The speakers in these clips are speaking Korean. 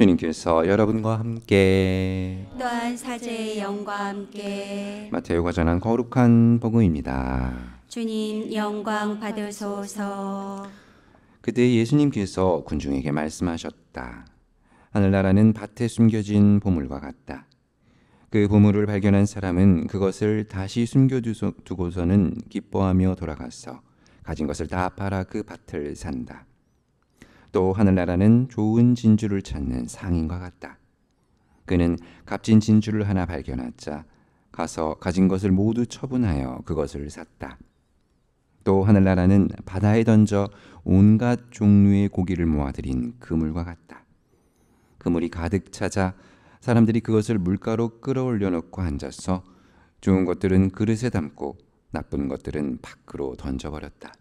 주님께서 여러분과 함께 또한 사제의 영과 함께 마태오가 전한 거룩한 복음입니다. 주님 영광 받으소서. 그때 예수님께서 군중에게 말씀하셨다. 하늘나라는 밭에 숨겨진 보물과 같다. 그 보물을 발견한 사람은 그것을 다시 숨겨두고서는 기뻐하며 돌아가서 가진 것을 다 팔아 그 밭을 산다. 또 하늘나라는 좋은 진주를 찾는 상인과 같다. 그는 값진 진주를 하나 발견하자 가서 가진 것을 모두 처분하여 그것을 샀다. 또 하늘나라는 바다에 던져 온갖 종류의 고기를 모아들인 그물과 같다. 그물이 가득 차자 사람들이 그것을 물가로 끌어올려 놓고 앉아서 좋은 것들은 그릇에 담고 나쁜 것들은 밖으로 던져버렸다.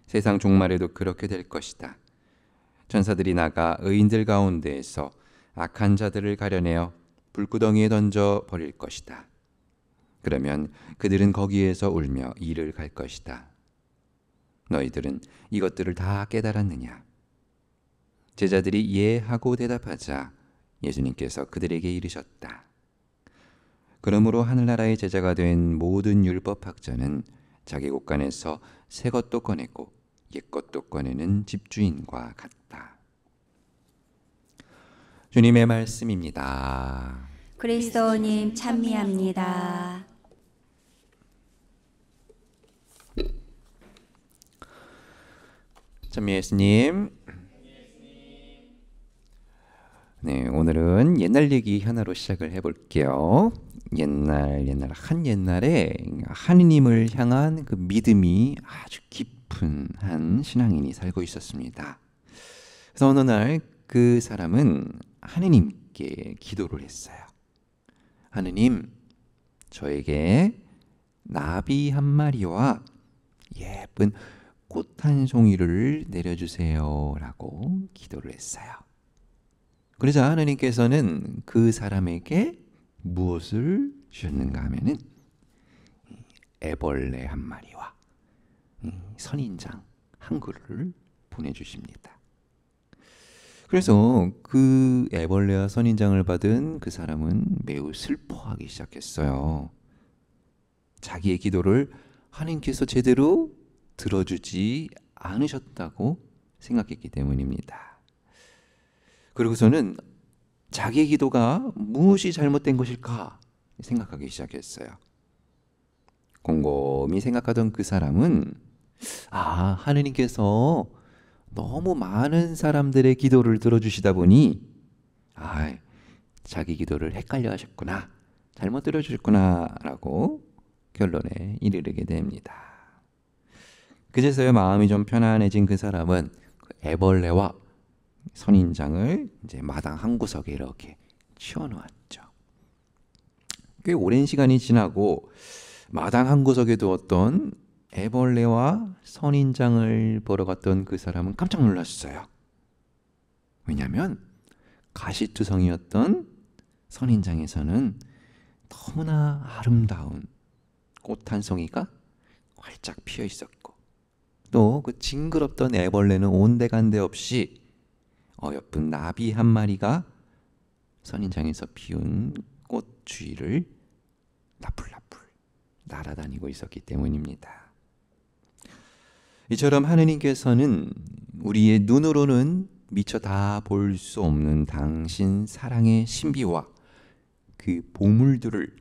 세상 종말에도 그렇게 될 것이다. 천사들이 나가 의인들 가운데에서 악한 자들을 가려내어 불구덩이에 던져 버릴 것이다. 그러면 그들은 거기에서 울며 이를 갈 것이다. 너희들은 이것들을 다 깨달았느냐? 제자들이 예 하고 대답하자 예수님께서 그들에게 이르셨다. 그러므로 하늘나라의 제자가 된 모든 율법학자는 자기 곳간에서 새 것도 꺼내고 옛 것도 꺼내는 집주인과 같다. 주님의 말씀입니다. 그리스도님 찬미합니다. 찬미 예수님. 네, 오늘은 옛날 얘기 하나로 시작을 해볼게요. 옛날에 하느님을 향한 그 믿음이 아주 깊은 한 신앙인이 살고 있었습니다. 그래서 어느 날 그 사람은 하느님께 기도를 했어요. 하느님, 저에게 나비 한 마리와 예쁜 꽃 한 송이를 내려주세요 라고 기도를 했어요. 그러자 하느님께서는 그 사람에게 무엇을 주셨는가 하면은 애벌레 한 마리와 선인장 한 그루를 보내주십니다. 그래서 그 애벌레와 선인장을 받은 그 사람은 매우 슬퍼하기 시작했어요. 자기의 기도를 하느님께서 제대로 들어주지 않으셨다고 생각했기 때문입니다. 그리고서는 자기의 기도가 무엇이 잘못된 것일까 생각하기 시작했어요. 곰곰이 생각하던 그 사람은 하느님께서 너무 많은 사람들의 기도를 들어주시다 보니 자기 기도를 헷갈려 하셨구나, 잘못 들어주셨구나 라고 결론에 이르게 됩니다. 그제서야 마음이 좀 편안해진 그 사람은 애벌레와 선인장을 이제 마당 한 구석에 이렇게 치워놓았죠. 꽤 오랜 시간이 지나고 마당 한 구석에 두었던 애벌레와 선인장을 보러 갔던 그 사람은 깜짝 놀랐어요. 왜냐하면 가시투성이었던 선인장에서는 너무나 아름다운 꽃 한 송이가 활짝 피어 있었고, 또 그 징그럽던 애벌레는 온데간데 없이 어여쁜 나비 한 마리가 선인장에서 피운 꽃 주위를 나풀나풀 날아다니고 있었기 때문입니다. 이처럼 하느님께서는 우리의 눈으로는 미처 다 볼 수 없는 당신 사랑의 신비와 그 보물들을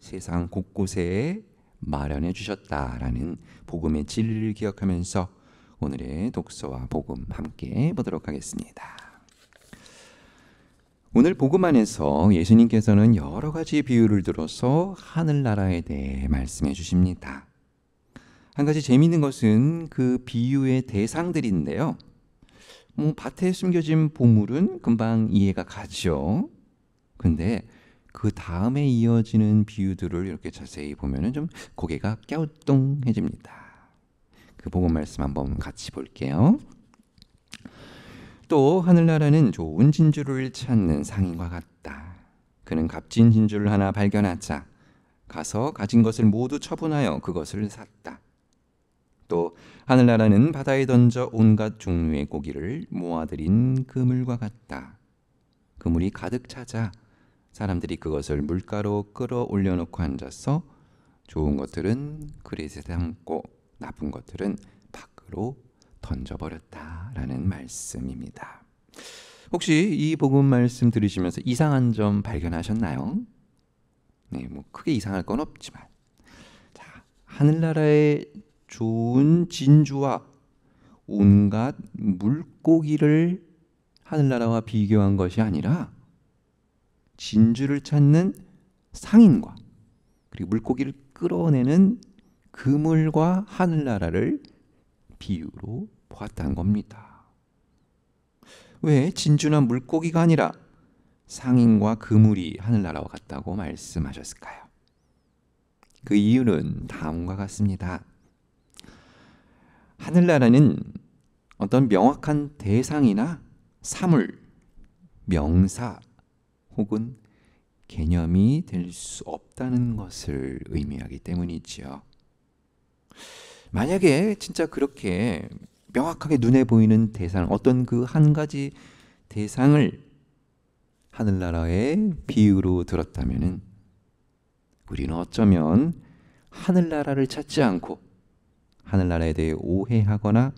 세상 곳곳에 마련해 주셨다라는 복음의 진리를 기억하면서 오늘의 독서와 복음 함께 보도록 하겠습니다. 오늘 복음 안에서 예수님께서는 여러 가지 비유를 들어서 하늘나라에 대해 말씀해 주십니다. 한 가지 재미있는 것은 그 비유의 대상들인데요. 밭에 숨겨진 보물은 금방 이해가 가죠. 근데 그 다음에 이어지는 비유들을 이렇게 자세히 보면은 좀 고개가 갸우뚱해집니다. 그 복음 말씀 한번 같이 볼게요. 또 하늘나라는 좋은 진주를 찾는 상인과 같다. 그는 값진 진주를 하나 발견하자 가서 가진 것을 모두 처분하여 그것을 샀다. 또 하늘나라는 바다에 던져 온갖 종류의 고기를 모아들인 그물과 같다. 그물이 가득 차자 사람들이 그것을 물가로 끌어올려 놓고 앉아서 좋은 것들은 그릇에 담고 나쁜 것들은 밖으로 던져버렸다라는 말씀입니다. 혹시 이 복음 말씀 들으시면서 이상한 점 발견하셨나요? 네, 뭐 크게 이상할 건 없지만, 자, 하늘나라의 좋은 진주와 온갖 물고기를 하늘나라와 비교한 것이 아니라 진주를 찾는 상인과 그리고 물고기를 끌어내는 그물과 하늘나라를 비유로 보았다는 겁니다. 왜 진주나 물고기가 아니라 상인과 그물이 하늘나라와 같다고 말씀하셨을까요? 그 이유는 다음과 같습니다. 하늘나라는 어떤 명확한 대상이나 사물, 명사 혹은 개념이 될 수 없다는 것을 의미하기 때문이지요. 만약에 진짜 그렇게 명확하게 눈에 보이는 대상, 어떤 그 한 가지 대상을 하늘나라의 비유로 들었다면 우리는 어쩌면 하늘나라를 찾지 않고 하늘나라에 대해 오해하거나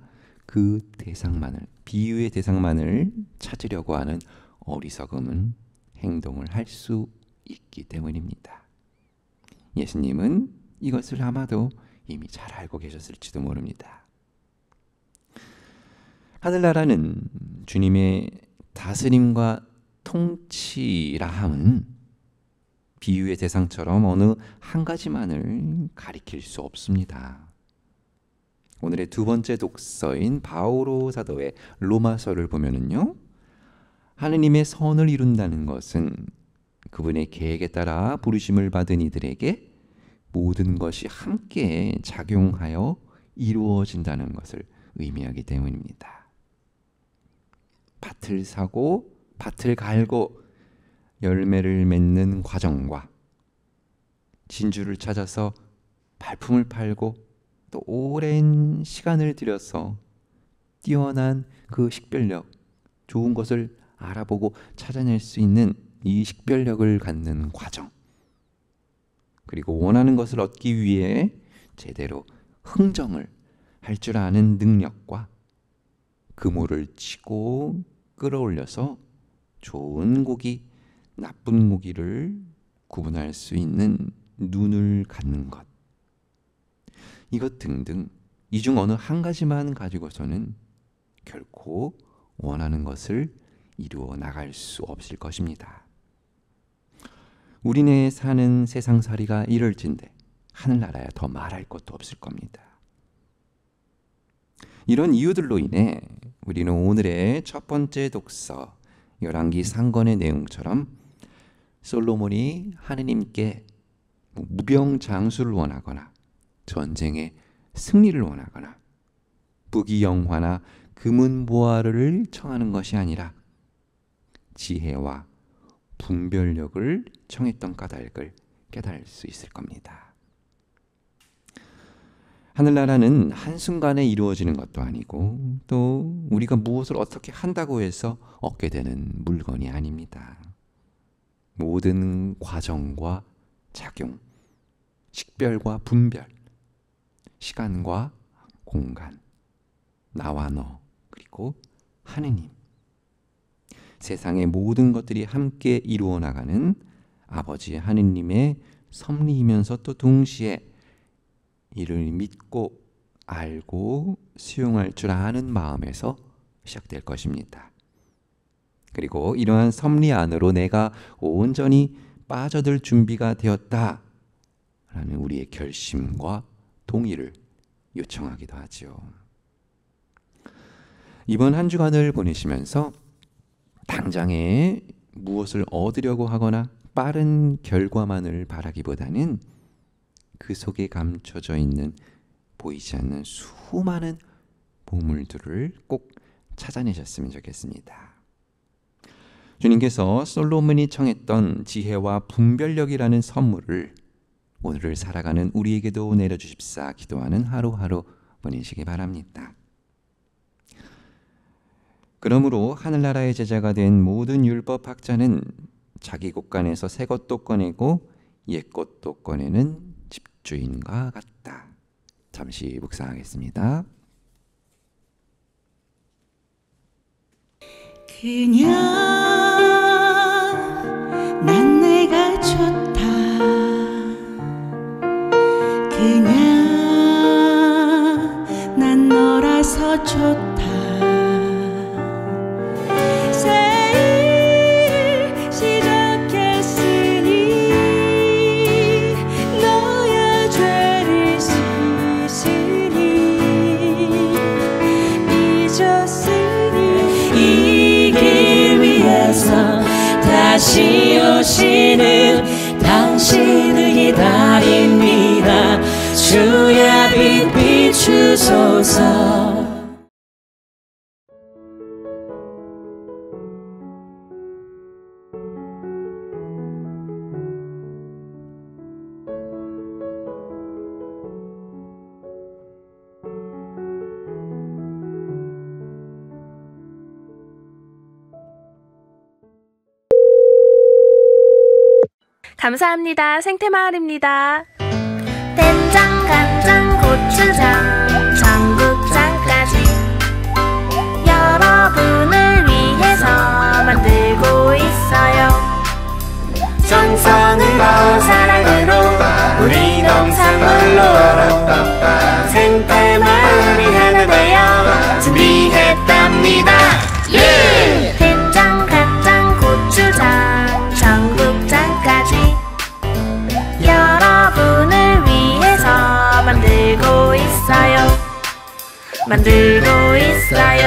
그 대상만을, 비유의 대상만을 찾으려고 하는 어리석음은 행동을 할 수 있기 때문입니다. 예수님은 이것을 아마도 이미 잘 알고 계셨을지도 모릅니다. 하늘나라는 주님의 다스림과 통치라 함은 비유의 대상처럼 어느 한 가지만을 가리킬 수 없습니다. 오늘의 두 번째 독서인 바오로 사도의 로마서를 보면은요, 하느님의 선을 이룬다는 것은 그분의 계획에 따라 부르심을 받은 이들에게 모든 것이 함께 작용하여 이루어진다는 것을 의미하기 때문입니다. 밭을 사고 밭을 갈고 열매를 맺는 과정과 진주를 찾아서 발품을 팔고 또 오랜 시간을 들여서 뛰어난 그 식별력, 좋은 것을 알아보고 찾아낼 수 있는 이 식별력을 갖는 과정, 그리고 원하는 것을 얻기 위해 제대로 흥정을 할 줄 아는 능력과 그물을 치고 끌어올려서 좋은 고기, 나쁜 고기를 구분할 수 있는 눈을 갖는 것, 이것 등등 이 중 어느 한 가지만 가지고서는 결코 원하는 것을 이루어 나갈 수 없을 것입니다. 우리네 사는 세상살이가 이럴진데 하늘나라야 더 말할 것도 없을 겁니다. 이런 이유들로 인해 우리는 오늘의 첫 번째 독서 열왕기 상건의 내용처럼 솔로몬이 하느님께 무병장수를 원하거나 전쟁의 승리를 원하거나 부귀영화나 금은보화를 청하는 것이 아니라 지혜와 분별력을 청했던 까닭을 깨달을 수 있을 겁니다. 하늘나라는 한순간에 이루어지는 것도 아니고 또 우리가 무엇을 어떻게 한다고 해서 얻게 되는 물건이 아닙니다. 모든 과정과 작용, 식별과 분별, 시간과 공간, 나와 너, 그리고 하느님, 세상의 모든 것들이 함께 이루어 나가는 아버지 하느님의 섭리이면서 또 동시에 이를 믿고 알고 수용할 줄 아는 마음에서 시작될 것입니다. 그리고 이러한 섭리 안으로 내가 온전히 빠져들 준비가 되었다 라는 우리의 결심과 동의를 요청하기도 하죠. 이번 한 주간을 보내시면서 당장에 무엇을 얻으려고 하거나 빠른 결과만을 바라기보다는 그 속에 감춰져 있는 보이지 않는 수많은 보물들을 꼭 찾아내셨으면 좋겠습니다. 주님께서 솔로몬이 청했던 지혜와 분별력이라는 선물을 오늘을 살아가는 우리에게도 내려주십사 기도하는 하루하루 보내시기 바랍니다. 그러므로 하늘나라의 제자가 된 모든 율법학자는 자기 곳간에서 새 것도 꺼내고 옛 것도 꺼내는 집주인과 같다. 잠시 묵상하겠습니다. 그냥 난 내가 좋다. 그냥 난 너라서 좋다. 새 일 시작했으니 너의 죄를 씻으니 잊었으니 이 길 위에서 다시 오시는 당신을 기다립니다. 주의 빛 비추소서. 감사합니다. 생태마을입니다. 된장, 간장, 고추장, 청국장까지 여러분을 위해서 만들고 있어요. 정성으로 사랑으로 우리 농산물로 생태마을이 하나 되어 준비했답니다. 예! 된장, 간장, 고추장, 청국장까지 여러분을 위해서 만들고 있어요. 만들고 있어요.